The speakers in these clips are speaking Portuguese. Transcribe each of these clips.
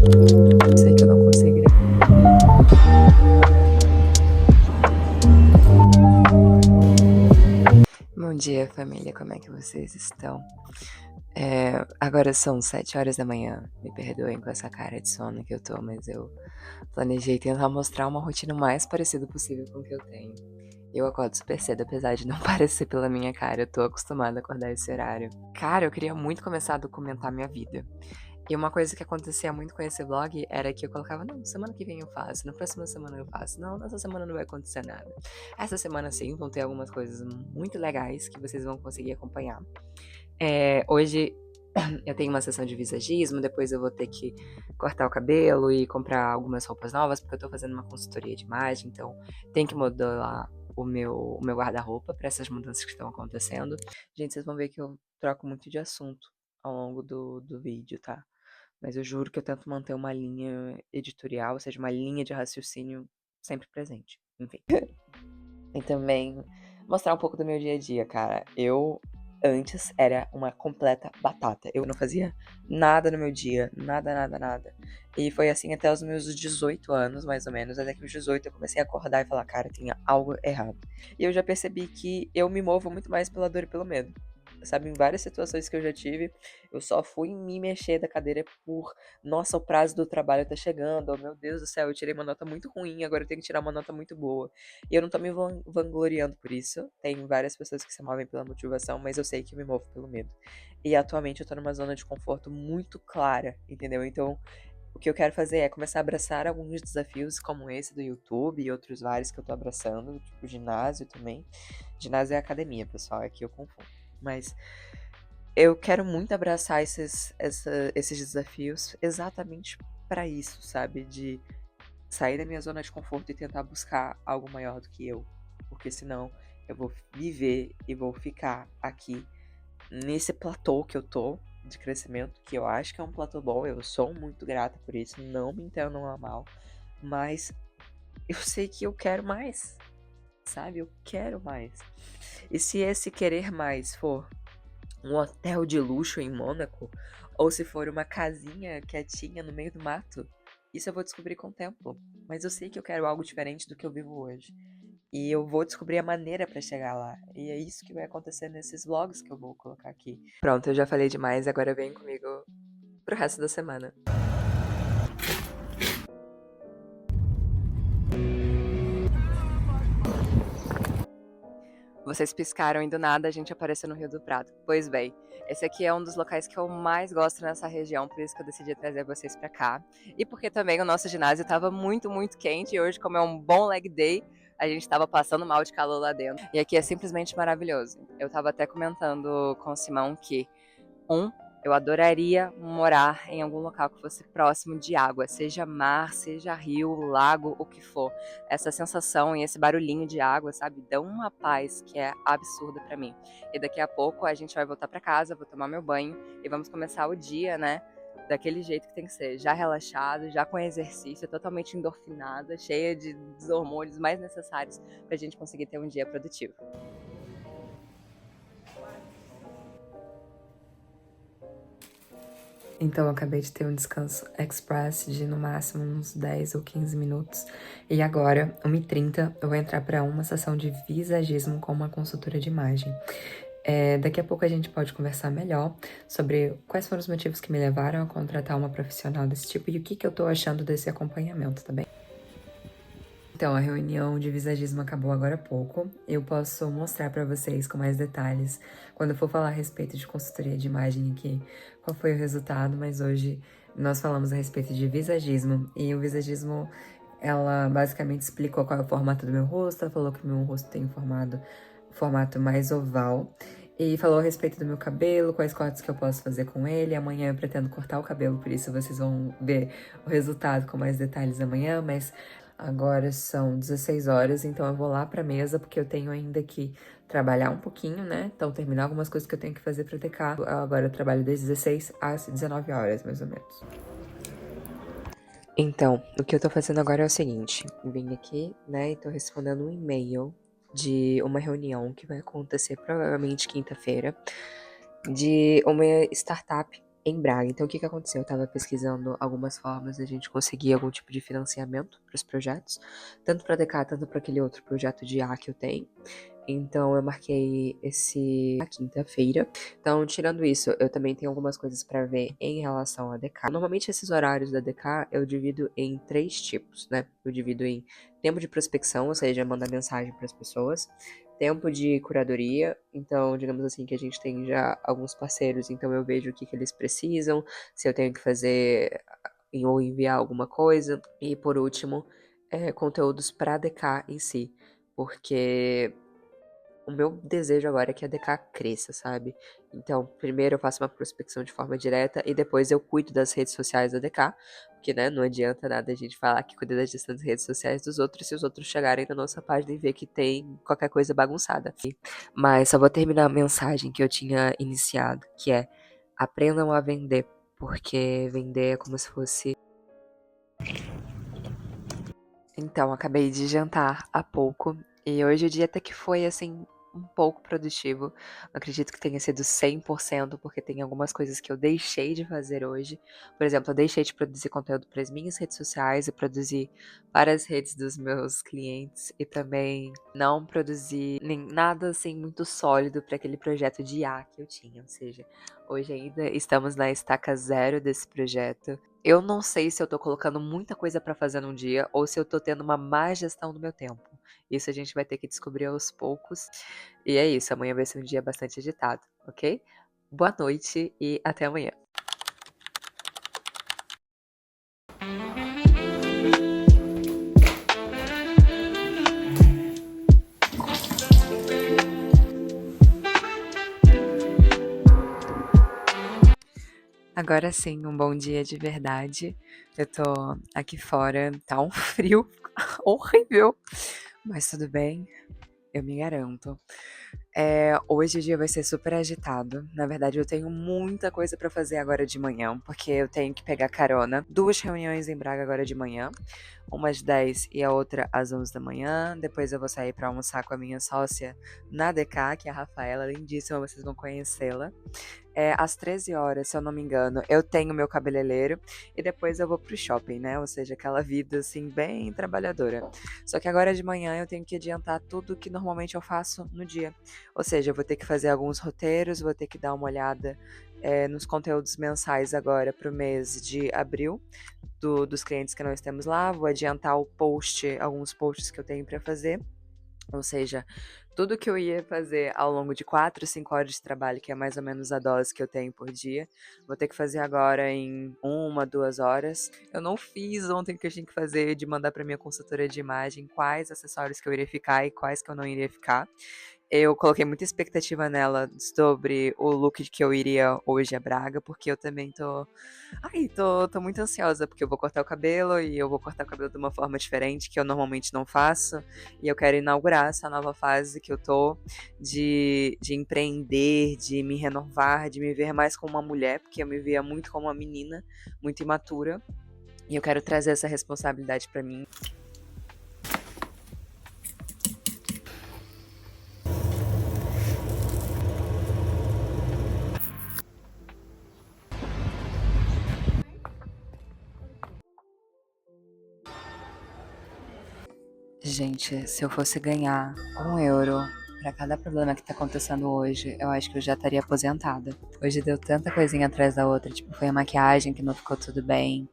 Sei que eu não conseguirei. Bom dia, família, como é que vocês estão? Agora são 7 horas da manhã. Me perdoem com essa cara de sono que eu tô, mas eu planejei tentar mostrar uma rotina o mais parecida possível com o que eu tenho. Eu acordo super cedo, apesar de não parecer pela minha cara, eu tô acostumada a acordar esse horário. Cara, eu queria muito começar a documentar minha vida. E uma coisa que acontecia muito com esse vlog era que eu colocava, não, semana que vem eu faço, na próxima semana eu faço, não, nessa semana não vai acontecer nada. Essa semana sim vão ter algumas coisas muito legais que vocês vão conseguir acompanhar. Hoje eu tenho uma sessão de visagismo, depois eu vou ter que cortar o cabelo e comprar algumas roupas novas, porque eu tô fazendo uma consultoria de imagem, então tem que modelar o meu guarda-roupa para essas mudanças que estão acontecendo. Gente, vocês vão ver que eu troco muito de assunto ao longo do vídeo, tá? Mas eu juro que eu tento manter uma linha editorial, ou seja, uma linha de raciocínio sempre presente. Enfim. E também mostrar um pouco do meu dia a dia, cara. Eu antes era uma completa batata. Eu não fazia nada no meu dia, nada, nada, nada. E foi assim até os meus 18 anos, mais ou menos. Até que os 18 eu comecei a acordar e falar, cara, tem algo errado. E eu já percebi que eu me movo muito mais pela dor e pelo medo. Sabe, em várias situações que eu já tive, eu só fui me mexer da cadeira por, nossa, o prazo do trabalho tá chegando, oh meu Deus do céu, eu tirei uma nota muito ruim, agora eu tenho que tirar uma nota muito boa. E eu não tô me vangloriando por isso. Tem várias pessoas que se movem pela motivação, mas eu sei que eu me movo pelo medo. E atualmente eu tô numa zona de conforto muito clara, entendeu? Então, o que eu quero fazer é começar a abraçar alguns desafios como esse do YouTube e outros vários que eu tô abraçando, tipo ginásio também. Ginásio é academia, pessoal, aqui eu confundo. Mas eu quero muito abraçar esses desafios exatamente pra isso, sabe? De sair da minha zona de conforto e tentar buscar algo maior do que eu. Porque senão eu vou viver e vou ficar aqui nesse platô que eu tô de crescimento, que eu acho que é um platô bom, eu sou muito grata por isso, não me entendam a mal, mas eu sei que eu quero mais, sabe? Eu quero mais. E se esse querer mais for um hotel de luxo em Mônaco, ou se for uma casinha quietinha no meio do mato, isso eu vou descobrir com o tempo. Mas eu sei que eu quero algo diferente do que eu vivo hoje. E eu vou descobrir a maneira pra chegar lá. E é isso que vai acontecer nesses vlogs que eu vou colocar aqui. Pronto, eu já falei demais, agora vem comigo pro resto da semana. Vocês piscaram e do nada a gente apareceu no Rio do Prado. Pois bem, esse aqui é um dos locais que eu mais gosto nessa região, por isso que eu decidi trazer vocês pra cá. E porque também o nosso ginásio tava muito, muito quente e hoje, como é um bom leg day, a gente tava passando mal de calor lá dentro. E aqui é simplesmente maravilhoso. Eu tava até comentando com o Simão que eu adoraria morar em algum local que fosse próximo de água, seja mar, seja rio, lago, o que for. Essa sensação e esse barulhinho de água, sabe, dão uma paz que é absurda pra mim. E daqui a pouco a gente vai voltar pra casa, vou tomar meu banho e vamos começar o dia, né? Daquele jeito que tem que ser, já relaxado, já com exercício, totalmente endorfinada, cheia dos hormônios mais necessários pra gente conseguir ter um dia produtivo. Então eu acabei de ter um descanso express de no máximo uns 10 ou 15 minutos. E agora, 1h30, eu vou entrar para uma sessão de visagismo com uma consultora de imagem. Daqui a pouco a gente pode conversar melhor sobre quais foram os motivos que me levaram a contratar uma profissional desse tipo e o que eu tô achando desse acompanhamento, tá bem? Então, a reunião de visagismo acabou agora há pouco. Eu posso mostrar pra vocês com mais detalhes quando eu for falar a respeito de consultoria de imagem aqui, qual foi o resultado, mas hoje nós falamos a respeito de visagismo. E o visagismo, ela basicamente explicou qual é o formato do meu rosto, ela falou que o meu rosto tem um formato mais oval. E falou a respeito do meu cabelo, quais cortes que eu posso fazer com ele. Amanhã eu pretendo cortar o cabelo, por isso vocês vão ver o resultado com mais detalhes amanhã, mas agora são 16 horas, então eu vou lá pra mesa, porque eu tenho ainda que trabalhar um pouquinho, né? Então, terminar algumas coisas que eu tenho que fazer pra TK. Agora eu trabalho das 16 às 19 horas, mais ou menos. Então, o que eu tô fazendo agora é o seguinte. Vim aqui, né, e tô respondendo um e-mail de uma reunião que vai acontecer provavelmente quinta-feira, de uma startup em Braga. Então, o que que aconteceu? Eu estava pesquisando algumas formas da gente conseguir algum tipo de financiamento para os projetos, tanto para a DK, tanto para aquele outro projeto de IA que eu tenho. Então, eu marquei esse na quinta-feira. Então, tirando isso, eu também tenho algumas coisas para ver em relação à DK. Normalmente, esses horários da DK eu divido em 3 tipos, né? Eu divido em tempo de prospecção, ou seja, mandar mensagem para as pessoas. Tempo de curadoria, então, digamos assim, que a gente tem já alguns parceiros, então eu vejo o que que eles precisam, se eu tenho que fazer ou enviar alguma coisa. E por último, conteúdos para a DK em si, porque o meu desejo agora é que a DK cresça, sabe? Então, primeiro eu faço uma prospecção de forma direta e depois eu cuido das redes sociais da DK, porque, né, não adianta nada a gente falar que cuida das das redes sociais dos outros se os outros chegarem na nossa página e ver que tem qualquer coisa bagunçada. Mas só vou terminar a mensagem que eu tinha iniciado, que é: aprendam a vender, porque vender é como se fosse. Então, acabei de jantar há pouco e hoje o dia até que foi assim um pouco produtivo. Não acredito que tenha sido 100%, porque tem algumas coisas que eu deixei de fazer hoje. Por exemplo, eu deixei de produzir conteúdo para as minhas redes sociais e produzir para as redes dos meus clientes e também não produzi nada assim muito sólido para aquele projeto de IA que eu tinha. Ou seja, hoje ainda estamos na estaca zero desse projeto. Eu não sei se eu tô colocando muita coisa pra fazer num dia ou se eu tô tendo uma má gestão do meu tempo. Isso a gente vai ter que descobrir aos poucos. E é isso, amanhã vai ser um dia bastante agitado, ok? Boa noite e até amanhã. Agora sim, um bom dia de verdade. Eu tô aqui fora, tá um frio horrível, mas tudo bem, eu me garanto. Hoje o dia vai ser super agitado. Na verdade, eu tenho muita coisa pra fazer agora de manhã, porque eu tenho que pegar carona. 2 reuniões em Braga agora de manhã, uma às 10 e a outra às 11 da manhã. Depois eu vou sair pra almoçar com a minha sócia na DK, que é a Rafaela, lindíssima, vocês vão conhecê-la. Às 13 horas, se eu não me engano, eu tenho meu cabeleireiro e depois eu vou pro shopping, né? Ou seja, aquela vida assim bem trabalhadora. Só que agora de manhã eu tenho que adiantar tudo que normalmente eu faço no dia. Ou seja, eu vou ter que fazer alguns roteiros, vou ter que dar uma olhada nos conteúdos mensais agora pro mês de abril dos clientes que nós temos lá. Vou adiantar alguns posts que eu tenho para fazer. Ou seja, tudo que eu ia fazer ao longo de 4, 5 horas de trabalho, que é mais ou menos a dose que eu tenho por dia, vou ter que fazer agora em 1, 2 horas. Eu não fiz ontem o que eu tinha que fazer de mandar para minha consultora de imagem quais acessórios que eu iria ficar e quais que eu não iria ficar. Eu coloquei muita expectativa nela sobre o look que eu iria hoje a Braga, porque eu também tô muito ansiosa, porque eu vou cortar o cabelo e eu vou cortar o cabelo de uma forma diferente que eu normalmente não faço. E eu quero inaugurar essa nova fase que eu tô de empreender, de me renovar, de me ver mais como uma mulher, porque eu me via muito como uma menina, muito imatura. E eu quero trazer essa responsabilidade pra mim. Gente, se eu fosse ganhar 1 euro pra cada problema que tá acontecendo hoje, eu acho que eu já estaria aposentada. Hoje deu tanta coisinha atrás da outra, tipo, foi a maquiagem que não ficou tudo bem,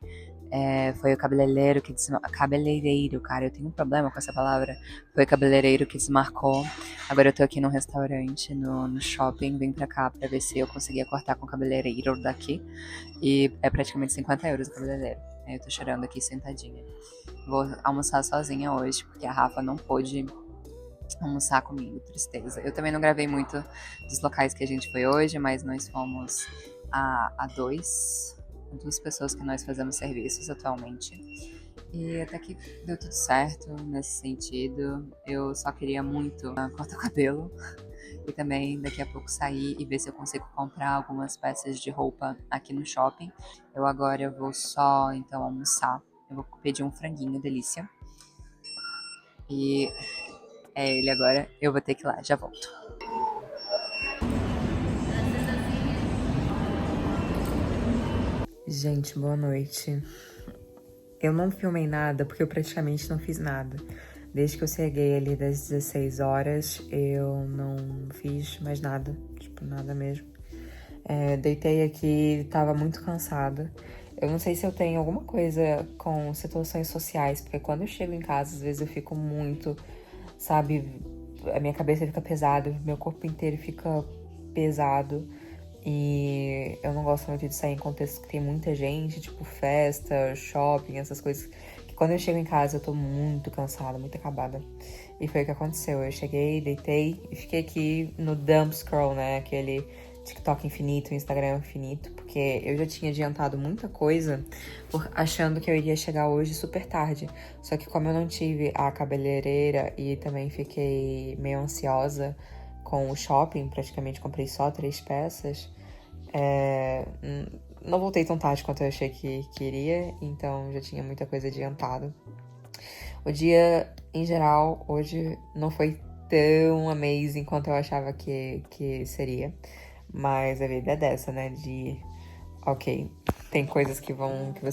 foi o cabeleireiro que cabeleireiro, cara, eu tenho um problema com essa palavra. Foi o cabeleireiro que desmarcou. Agora eu tô aqui num restaurante, no shopping, vim pra cá pra ver se eu conseguia cortar com o cabeleireiro daqui. E é praticamente 50 euros o cabeleireiro. Aí eu tô chorando aqui sentadinha. Vou almoçar sozinha hoje, porque a Rafa não pôde almoçar comigo, tristeza. Eu também não gravei muito dos locais que a gente foi hoje, mas nós fomos a duas pessoas que nós fazemos serviços atualmente. E até que deu tudo certo nesse sentido. Eu só queria muito cortar o cabelo e também daqui a pouco sair e ver se eu consigo comprar algumas peças de roupa aqui no shopping. Eu agora vou só então almoçar. Eu vou pedir um franguinho, delícia. E é ele agora. Eu vou ter que ir lá, já volto. Gente, boa noite. Eu não filmei nada porque eu praticamente não fiz nada. Desde que eu cheguei ali das 16 horas, eu não fiz mais nada. Tipo, nada mesmo. Deitei aqui, tava muito cansada. Eu não sei se eu tenho alguma coisa com situações sociais, porque quando eu chego em casa, às vezes eu fico muito, sabe? A minha cabeça fica pesada, meu corpo inteiro fica pesado. E eu não gosto muito de sair em contextos que tem muita gente, tipo festa, shopping, essas coisas. Que quando eu chego em casa eu tô muito cansada, muito acabada. E foi o que aconteceu. Eu cheguei, deitei e fiquei aqui no dumb scroll, né? Aquele TikTok infinito, Instagram infinito. Porque eu já tinha adiantado muita coisa achando que eu iria chegar hoje super tarde. Só que como eu não tive a cabeleireira e também fiquei meio ansiosa com o shopping, praticamente comprei só 3 peças. Não voltei tão tarde quanto eu achei que iria, então já tinha muita coisa adiantada. O dia, em geral, hoje não foi tão amazing quanto eu achava que seria. Mas a vida é dessa, né? Ok, tem coisas que vão dar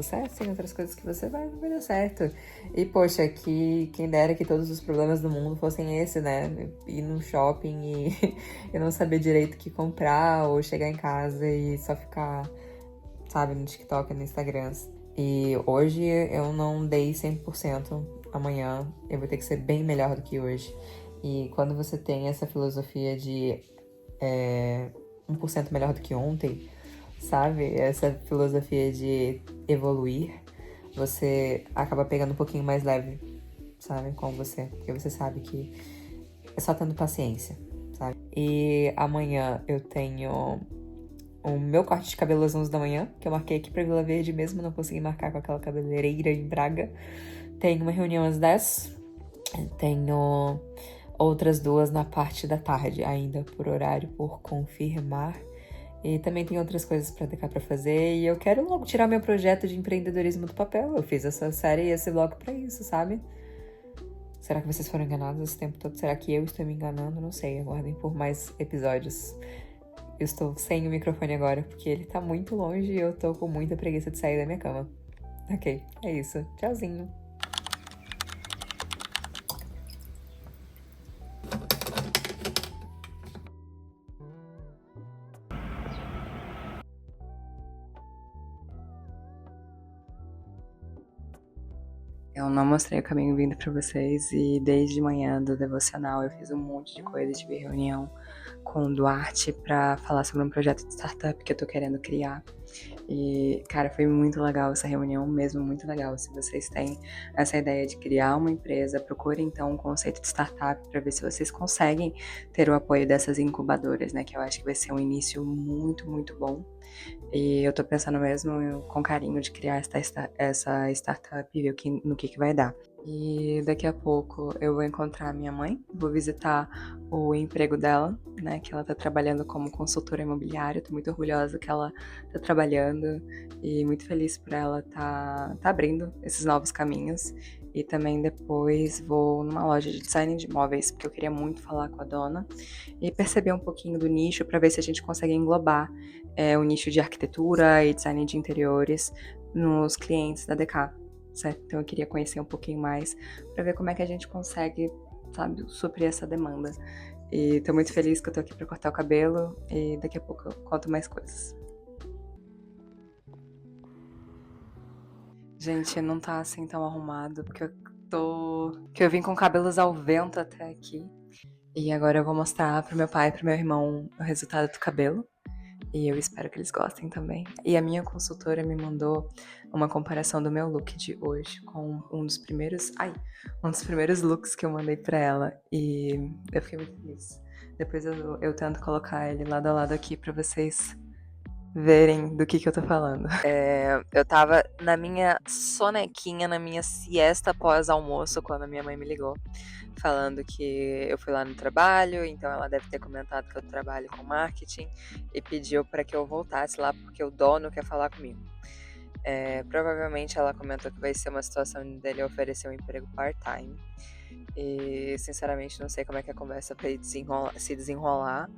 certo, tem outras coisas que não vai dar certo. E, poxa, quem dera que todos os problemas do mundo fossem esse, né? Ir num shopping e eu não saber direito o que comprar, ou chegar em casa e só ficar, sabe, no TikTok, no Instagram. E hoje eu não dei 100%, amanhã eu vou ter que ser bem melhor do que hoje. E quando você tem essa filosofia de 1% melhor do que ontem, sabe? Essa filosofia de evoluir, você acaba pegando um pouquinho mais leve, sabe? Com você. Porque você sabe que é só tendo paciência, sabe? E amanhã eu tenho o meu corte de cabelo às 11 da manhã, que eu marquei aqui pra Vila Verde mesmo, não consegui marcar com aquela cabeleireira em Braga. Tenho uma reunião às 10. Tenho outras 2 na parte da tarde, ainda por horário por confirmar. E também tem outras coisas pra cá pra fazer. E eu quero logo tirar meu projeto de empreendedorismo do papel. Eu fiz essa série e esse blog pra isso, sabe? Será que vocês foram enganados esse tempo todo? Será que eu estou me enganando? Não sei. Aguardem por mais episódios. Eu estou sem o microfone agora, porque ele tá muito longe e eu tô com muita preguiça de sair da minha cama. Ok, é isso. Tchauzinho. Eu não mostrei o caminho vindo pra vocês e desde manhã do devocional eu fiz um monte de coisa, tive reunião com o Duarte pra falar sobre um projeto de startup que eu tô querendo criar. E, cara, foi muito legal essa reunião, mesmo muito legal. Se vocês têm essa ideia de criar uma empresa, procurem então um conceito de startup para ver se vocês conseguem ter o apoio dessas incubadoras, né? Que eu acho que vai ser um início muito, muito bom. E eu tô pensando mesmo com carinho de criar essa startup e ver no que vai dar. E daqui a pouco eu vou encontrar a minha mãe, vou visitar o emprego dela, né? Que ela tá trabalhando como consultora imobiliária. Tô muito orgulhosa que ela tá trabalhando e muito feliz por ela tá abrindo esses novos caminhos. E também depois vou numa loja de design de móveis, porque eu queria muito falar com a dona e perceber um pouquinho do nicho para ver se a gente consegue englobar o nicho de arquitetura e design de interiores nos clientes da DK, certo? Então eu queria conhecer um pouquinho mais para ver como é que a gente consegue, sabe, suprir essa demanda. E tô muito feliz que eu tô aqui para cortar o cabelo e daqui a pouco eu conto mais coisas. Gente, não tá assim tão arrumado, porque eu vim com cabelos ao vento até aqui. E agora eu vou mostrar pro meu pai e pro meu irmão o resultado do cabelo. E eu espero que eles gostem também. E a minha consultora me mandou uma comparação do meu look de hoje com um dos primeiros looks que eu mandei pra ela. E eu fiquei muito feliz. Depois eu tento colocar ele lado a lado aqui pra vocês verem do que eu tô falando. Eu tava na minha sonequinha, na minha siesta pós-almoço, quando a minha mãe me ligou, falando que eu fui lá no trabalho, então ela deve ter comentado que eu trabalho com marketing e pediu para que eu voltasse lá porque o dono quer falar comigo. Provavelmente ela comentou que vai ser uma situação dele oferecer um emprego part-time. E sinceramente não sei como é que a conversa vai se desenrolar,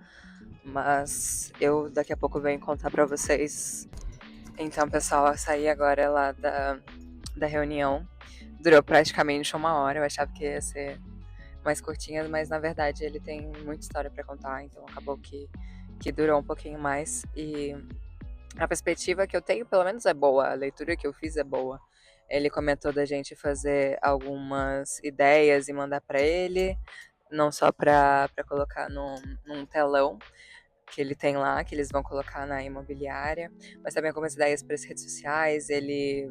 mas eu daqui a pouco venho contar pra vocês Então, pessoal, eu saí agora lá da reunião. Durou praticamente 1 hora. Eu achava que ia ser mais curtinha, mas na verdade ele tem muita história pra contar, então acabou que durou um pouquinho mais. E a perspectiva que eu tenho, pelo menos, é boa. A leitura que eu fiz é boa. Ele comentou da gente fazer algumas ideias e mandar pra ele, não só pra colocar num telão que ele tem lá, que eles vão colocar na imobiliária, mas também algumas ideias para as redes sociais. Ele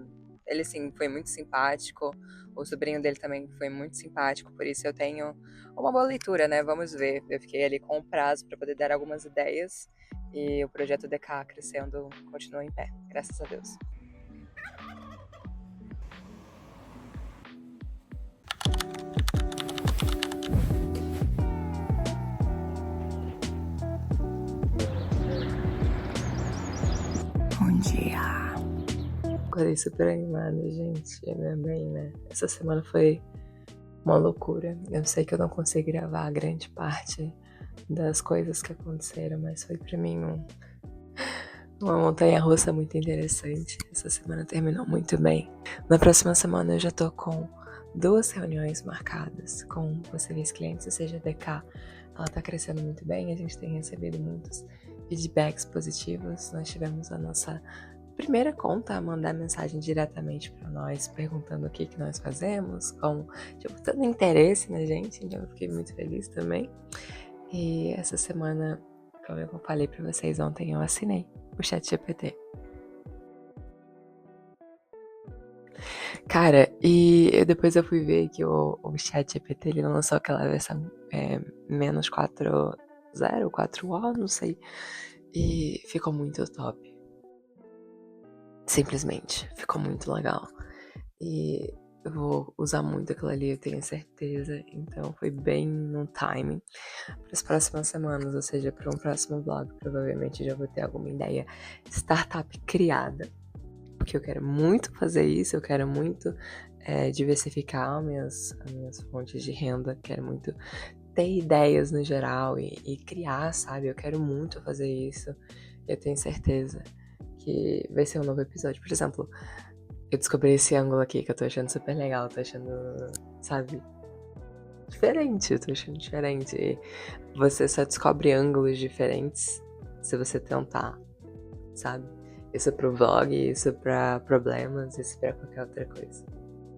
sim, foi muito simpático. O sobrinho dele também foi muito simpático, por isso eu tenho uma boa leitura, né? Vamos ver. Eu fiquei ali com o prazo para poder dar algumas ideias e o projeto DK crescendo continua em pé, graças a Deus. Bom dia. Acordei super animada, gente. Ainda bem, né? Essa semana foi uma loucura. Eu sei que eu não consegui gravar grande parte das coisas que aconteceram, mas foi pra mim uma montanha-russa muito interessante. Essa semana terminou muito bem. Na próxima semana eu já tô com 2 reuniões marcadas com possíveis clientes, ou seja, a DK. Ela tá crescendo muito bem, a gente tem recebido muitos feedbacks positivos. Nós tivemos a nossa primeira conta a mandar mensagem diretamente para nós, perguntando o que nós fazemos, com tendo interesse na gente, então eu fiquei muito feliz também. E essa semana, como eu falei para vocês ontem, eu assinei o ChatGPT. Cara, e depois eu fui ver que o ChatGPT ele lançou aquela versão menos 4.0, 4O, não sei, e ficou muito top. Simplesmente, ficou muito legal. E eu vou usar muito aquilo ali, eu tenho certeza. Então foi bem no timing. Para as próximas semanas, ou seja, para um próximo vlog, provavelmente já vou ter alguma ideia startup criada. Porque eu quero muito fazer isso, eu quero muito diversificar as minhas fontes de renda, quero muito ter ideias no geral e criar, sabe? Eu quero muito fazer isso. Eu tenho certeza que vai ser um novo episódio. Por exemplo, eu descobri esse ângulo aqui que eu tô achando super legal, tô achando, sabe, diferente, eu tô achando diferente. E você só descobre ângulos diferentes se você tentar, sabe? Isso pro vlog, isso pra problemas, isso pra qualquer outra coisa.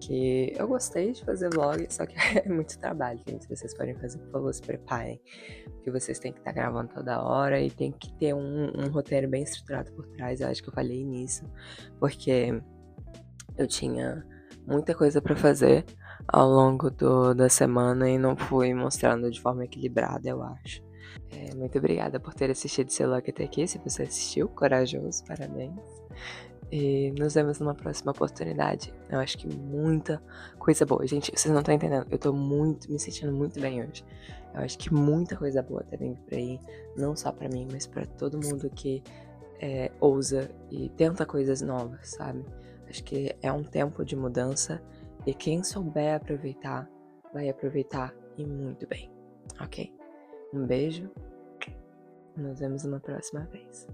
Que eu gostei de fazer vlog, só que é muito trabalho, gente. Se vocês forem fazer, por favor, se preparem. Porque vocês têm que estar gravando toda hora e tem que ter um roteiro bem estruturado por trás. Eu acho que eu falhei nisso, porque eu tinha muita coisa pra fazer ao longo da semana e não fui mostrando de forma equilibrada, eu acho. Muito obrigada por ter assistido esse vlog até aqui. Se você assistiu, corajoso, parabéns. E nos vemos numa próxima oportunidade. Eu acho que muita coisa boa. Gente, vocês não estão entendendo. Eu tô me sentindo muito bem hoje. Eu acho que muita coisa boa tá vindo por aí. Não só pra mim, mas pra todo mundo que ousa e tenta coisas novas, sabe? Acho que é um tempo de mudança. E quem souber aproveitar, vai aproveitar e muito bem. Ok? Um beijo. Nos vemos numa próxima vez.